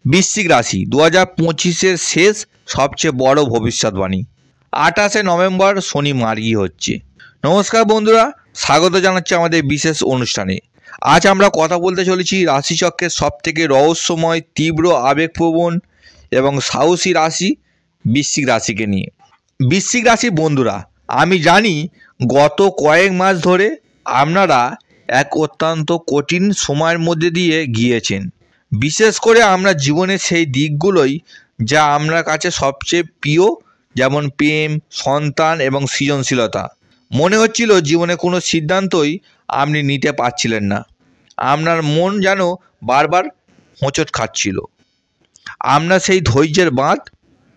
বৃশ্চিক রাশি 2025-এর শেষ সবচেয়ে বড় ভবিষ্যৎবাণী। 28শে নভেম্বর শনি মার্গী হচ্ছে। নমস্কার বন্ধুরা, স্বাগত জানাচ্ছি আমাদের বিশেষ অনুষ্ঠানে। আজ আমরা কথা বলতে চলেছি রাশিচক্রের সবথেকে রহস্যময়, তীব্র, আবেগপ্রবণ এবং সাহসী রাশি বৃশ্চিক রাশিকে নিয়ে। বৃশ্চিক রাশি বন্ধুরা, আমি জানি গত কয়েক মাস ধরে আপনারা এক অত্যন্ত কঠিন সময়ের মধ্যে দিয়ে গিয়েছেন। বিশেষ করে আমরা জীবনের সেই দিকগুলোই যা আপনার কাছে সবচেয়ে প্রিয়, যেমন প্রেম, সন্তান এবং সৃজনশীলতা। মনে হচ্ছিল জীবনে কোনো সিদ্ধান্তই আপনি নিতে পারছিলেন না। আপনার মন যেন বারবার হোঁচট খাচ্ছিল। আপনার সেই ধৈর্যের বাঁধ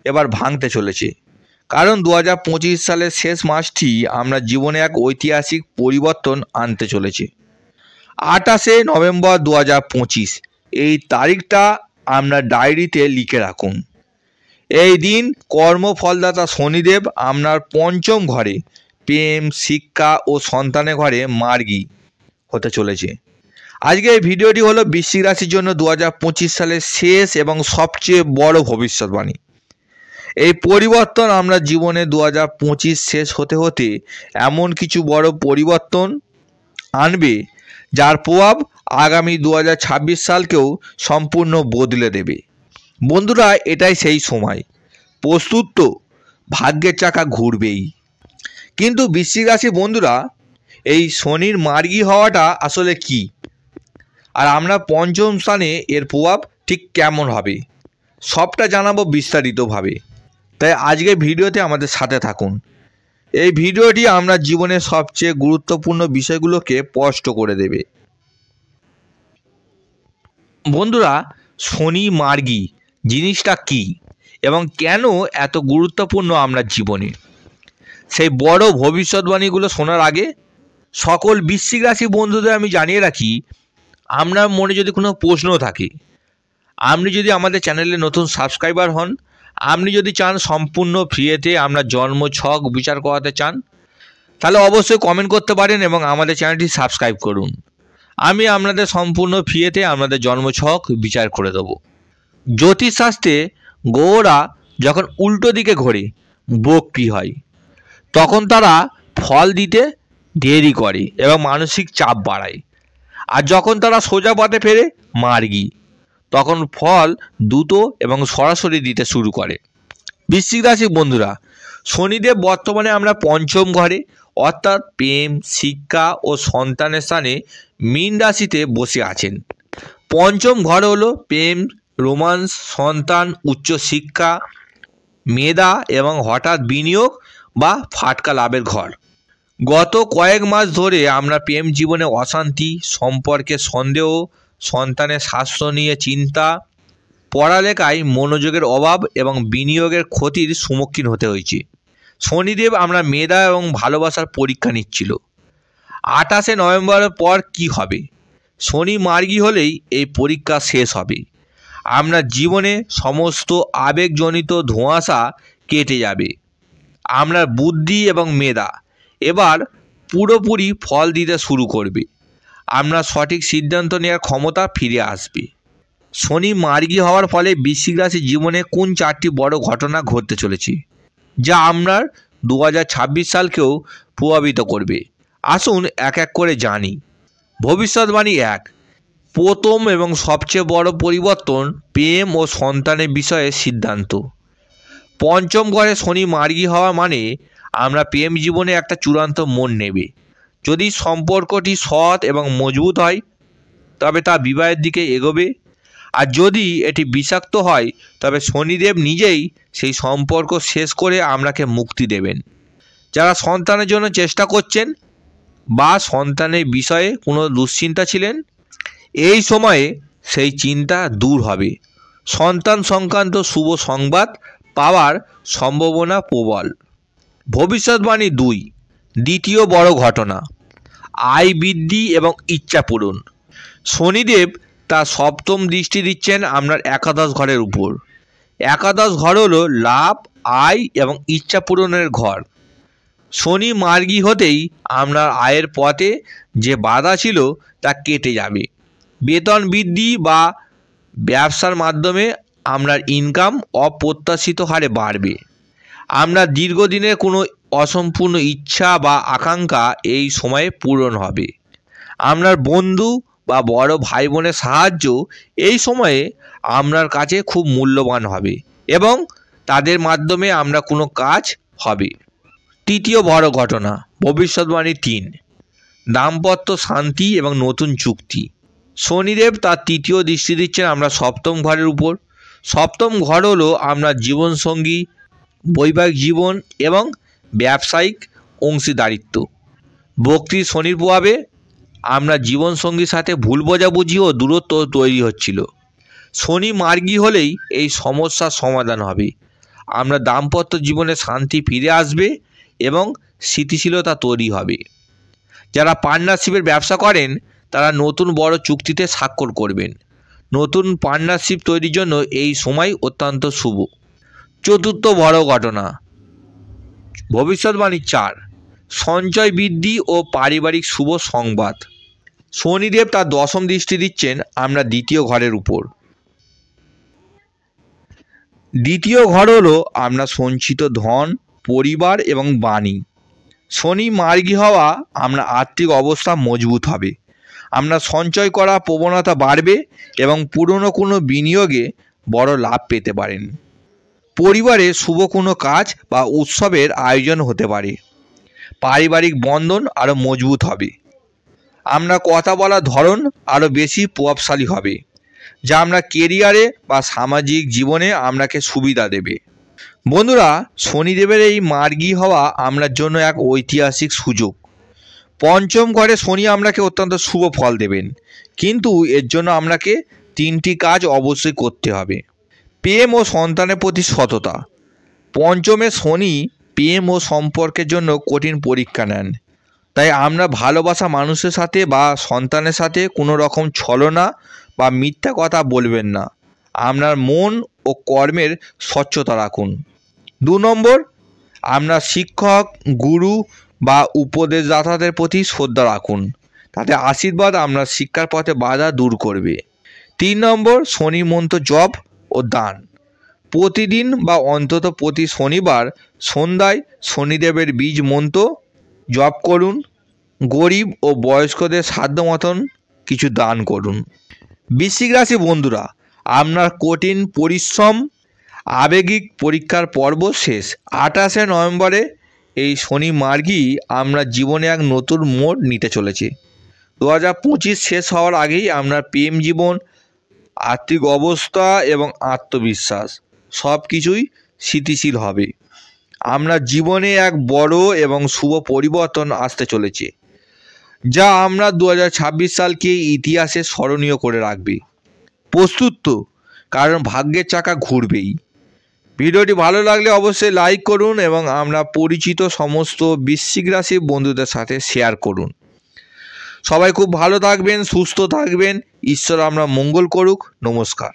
এবার ভাঙতে চলেছে, কারণ 2025 সালের শেষ মাসটি আপনার জীবনে এক ঐতিহাসিক পরিবর্তন আনতে চলেছে। 28শে নভেম্বর 2025 এই তারিখটা আপনার ডায়েরিতে লিখে রাখুন। এই দিন কর্মফলদাতা শনিদেব আপনার পঞ্চম ঘরে, প্রেম, শিক্ষা ও সন্তানের ঘরে মার্গী হতে চলেছে। আজকে এই ভিডিওটি হলো বৃশ্চিক রাশির জন্য 2025 সালের শেষ এবং সবচেয়ে বড় ভবিষ্যৎবাণী। এই পরিবর্তন আমরা জীবনে 2025 শেষ হতে হতে এমন কিছু বড় পরিবর্তন আনবে যার প্রভাব আগামী 2026 সালকেও সম্পূর্ণ বদলে দেবে। বন্ধুরা, এটাই সেই সময়। প্রস্তুত তো? ভাগ্যের চাকা ঘুরবেই। কিন্তু বৃশ্চিক রাশি বন্ধুরা, এই শনির মার্গী হওয়াটা আসলে কি, আর আমরা পঞ্চম স্থানে এর প্রভাব ঠিক কেমন হবে, সবটা জানাবো বিস্তারিতভাবে। তাই আজকে ভিডিওতে আমাদের সাথে থাকুন। এই ভিডিওটি আমরা জীবনের সবচেয়ে গুরুত্বপূর্ণ বিষয়গুলোকে স্পষ্ট করে দেবে। বন্ধুরা, শনি মার্গী জিনিসটা কি এবং কেন এত গুরুত্বপূর্ণ আমরা জীবনে, সেই বড় ভবিষ্যৎবাণীগুলো শোনার আগে সকল বৃশ্চিক রাশি বন্ধুদের আমি জানিয়ে রাখি, আপনার মনে যদি কোনো প্রশ্ন থাকে, আপনি যদি আমাদের চ্যানেলে নতুন সাবস্ক্রাইবার হন, আপনি যদি চান সম্পূর্ণ ফ্রিতে আমরা জন্ম ছক বিচার করাতে চান, তাহলে অবশ্যই কমেন্ট করতে পারেন এবং আমাদের চ্যানেলটি সাবস্ক্রাইব করুন। আমি আপনাদের সম্পূর্ণ ফ্রিতে আপনাদের জন্মছক বিচার করে দেব। জ্যোতিষশাস্ত্রে গ্রহরা যখন উল্টো দিকে ঘোরে বক্রী হয়, তখন তারা ফল দিতে দেরি করে এবং মানসিক চাপ বাড়ায়। আর যখন তারা সোজা পথে ফেরে মার্গী, তখন ফল দ্রুত এবং সরাসরি দিতে শুরু করে। বৃশ্চিক রাশি বন্ধুরা, শনিদেব বর্তমানে আমরা পঞ্চম ঘরে অর্থাৎ প্রেম, শিক্ষা ও সন্তানের স্থানে মীন রাশিতে বসে আছেন। পঞ্চম ঘর হলো প্রেম, রোমান্স, সন্তান, উচ্চশিক্ষা, মেধা এবং হঠাৎ বিনিয়োগ বা ফাটকা লাভের ঘর। গত কয়েক মাস ধরে আমরা প্রেম জীবনে অশান্তি, সম্পর্কে সন্দেহ, সন্তানের স্বাস্থ্য নিয়ে চিন্তা, পড়ালেখায় মনোযোগের অভাব এবং বিনিয়োগের ক্ষতির সম্মুখীন হতে হয়েছে। শনিদেব আমরা মেধা এবং ভালোবাসার পরীক্ষা নিচ্ছিল। 28শে নভেম্বরের পর কি হবে? শনি মার্গী হলেই এই পরীক্ষা শেষ হবে। আমরা জীবনে সমস্ত আবেগজনিত ধোঁয়াশা কেটে যাবে। আপনার বুদ্ধি এবং মেধা এবার পুরোপুরি ফল দিতে শুরু করবে। আপনার সঠিক সিদ্ধান্ত নেওয়ার ক্ষমতা ফিরে আসবে। শনি মার্গী হওয়ার ফলে বৃশ্চিক রাশির জীবনে কোন 4টি বড় ঘটনা ঘটতে চলেছে যা আপনার 2026 সালকেও প্রভাবিত করবে? আসুন এক এক করে জানি। ভবিষ্যৎবাণী 1। প্রথম এবং সবচেয়ে বড় পরিবর্তন, প্রেম ও সন্তানের বিষয়ে সিদ্ধান্ত। পঞ্চম ঘরে শনি মার্গী হওয়া মানে আমরা প্রেম জীবনে একটা চূড়ান্ত মোড় নেবে। যদি সম্পর্কটি সৎ এবং মজবুত হয় তবে তা বিবাহের দিকে এগোবে, আর যদি এটি বিষাক্ত হয় তবে শনিদেব নিজেই সেই সম্পর্ক শেষ করে আপনাকে মুক্তি দেবেন। যারা সন্তানের জন্য চেষ্টা করছেন বা সন্তানের বিষয়ে কোনো দুশ্চিন্তা ছিলেন, এই সময়ে সেই চিন্তা দূর হবে। সন্তান সংক্রান্ত শুভ সংবাদ পাওয়ার সম্ভাবনা প্রবল। ভবিষ্যৎবাণী 2। দ্বিতীয় বড় ঘটনা, আয় বৃদ্ধি এবং ইচ্ছা পূরণ। শনিদেব তার সপ্তম দৃষ্টি দিচ্ছেন আপনার একাদশ ঘরের উপর। একাদশ ঘর হলো লাভ, আয় এবং ইচ্ছা পূরণের ঘর। শনি মার্গী হতেই আপনার আয়ের পথে যে বাধা ছিল তা কেটে যাবে। বেতন বৃদ্ধি বা ব্যবসার মাধ্যমে আপনার ইনকাম অপ্রত্যাশিত হারে বাড়বে। আপনার দীর্ঘদিনের কোনো অসম্পূর্ণ ইচ্ছা বা আকাঙ্ক্ষা এই সময়ে পূরণ হবে। আপনার বন্ধু বা বড় ভাই বোনের সাহায্য এই সময়ে আপনার কাছে খুব মূল্যবান হবে এবং তাদের মাধ্যমে আপনার কোনো কাজ হবে। তৃতীয় বড় ঘটনা, ভবিষ্যৎবাণী 3, দাম্পত্য শান্তি এবং নতুন চুক্তি। শনিদেব তার তৃতীয় দৃষ্টি দিচ্ছেন আমরা সপ্তম ঘরের উপর। সপ্তম ঘর হলো আপনার জীবনসঙ্গী, বৈবাহিক জীবন এবং ব্যবসায়িক অংশীদারিত্ব। বক্রী শনির প্রভাবে আপনার জীবনসঙ্গীর সাথে ভুল বোঝাবুঝি ও দূরত্ব তৈরি হচ্ছিল। শনি মার্গী হলেই এই সমস্যার সমাধান হবে। আপনার দাম্পত্য জীবনে শান্তি ফিরে আসবে এবং স্থিতিশীলতা তৈরি হবে। যারা পার্টনারশিপের ব্যবসা করেন তারা নতুন বড় চুক্তিতে স্বাক্ষর করবেন। নতুন পার্টনারশিপ তৈরির জন্য এই সময় অত্যন্ত শুভ। চতুর্থ বড় ঘটনা, ভবিষ্যৎবাণী 4, সঞ্চয় বৃদ্ধি ও পারিবারিক শুভ সংবাদ। শনিদেব তার দশম দৃষ্টি দিচ্ছেন আমরা দ্বিতীয় ঘরের উপর। দ্বিতীয় ঘর হলো আপনার সঞ্চিত ধন, পরিবার এবং বাণী। শনি মার্গী হওয়া আপনার আর্থিক অবস্থা মজবুত হবে। আপনার সঞ্চয় করা প্রবণতা বাড়বে এবং পুরনো কোনো বিনিয়োগে বড় লাভ পেতে পারেন। পরিবারে শুভ কোনো কাজ বা উৎসবের আয়োজন হতে পারে। পারিবারিক বন্ধন আরও মজবুত হবে। আপনার কথা বলার ধরন আরও বেশি প্রভাবশালী হবে, যা আপনার কেরিয়ারে বা সামাজিক জীবনে আপনাকে সুবিধা দেবে। বন্ধুরা, শনিদেবের এই মার্গী হওয়া আপনার জন্য এক ঐতিহাসিক সুযোগ। পঞ্চম ঘরে শনি আপনাকে অত্যন্ত শুভ ফল দেবেন, কিন্তু এর জন্য আপনাকে 3টি কাজ অবশ্যই করতে হবে। প্রেম ও সন্তানের প্রতি সততা। পঞ্চমে শনি প্রেম ও সম্পর্কের জন্য কঠিন পরীক্ষা নেন, তাই আমরা ভালোবাসা মানুষের সাথে বা সন্তানের সাথে কোনো রকম ছলনা বা মিথ্যা কথা বলবেন না। আপনার মন ও কর্মের স্বচ্ছতা রাখুন। 2 নম্বর, আপনার শিক্ষক, গুরু বা উপদেশদাতাদের প্রতি শ্রদ্ধা রাখুন, তাতে আশীর্বাদ আপনার শিক্ষার পথে বাধা দূর করবে। 3 নম্বর, শনি মন্ত্র জপ ও দান। প্রতিদিন বা অন্তত প্রতি শনিবার সন্ধ্যায় শনিদেবের বীজ মন্ত্র জপ করুন। গরিব ও বয়স্কদের সাধ্য মতন কিছু দান করুন। বৃশ্চিক রাশি বন্ধুরা, আপনার কঠিন পরিশ্রম আবেগিক পরীক্ষার পর্ব শেষ। 28শে নভেম্বরে এই শনি মার্গী আপনার জীবনে এক নতুন মোড় নিতে চলেছে। 2025 শেষ হওয়ার আগেই আপনার প্রেম জীবন, আর্থিক অবস্থা এবং আত্মবিশ্বাস সব কিছুই স্থিতিশীল হবে। আপনার জীবনে এক বড় এবং শুভ পরিবর্তন আসতে চলেছে, যা আমরা 2026 সালকে ইতিহাসে স্মরণীয় করে রাখবে। প্রস্তুত তো? কারণ ভাগ্যের চাকা ঘুরবেই। ভিডিওটি ভালো লাগলে অবশ্যই লাইক করুন এবং আমরা পরিচিত সমস্ত বৃশ্চিক রাশির বন্ধুদের সাথে শেয়ার করুন। সবাই খুব ভালো থাকবেন, সুস্থ থাকবেন। ঈশ্বর আমরা মঙ্গল করুক। নমস্কার।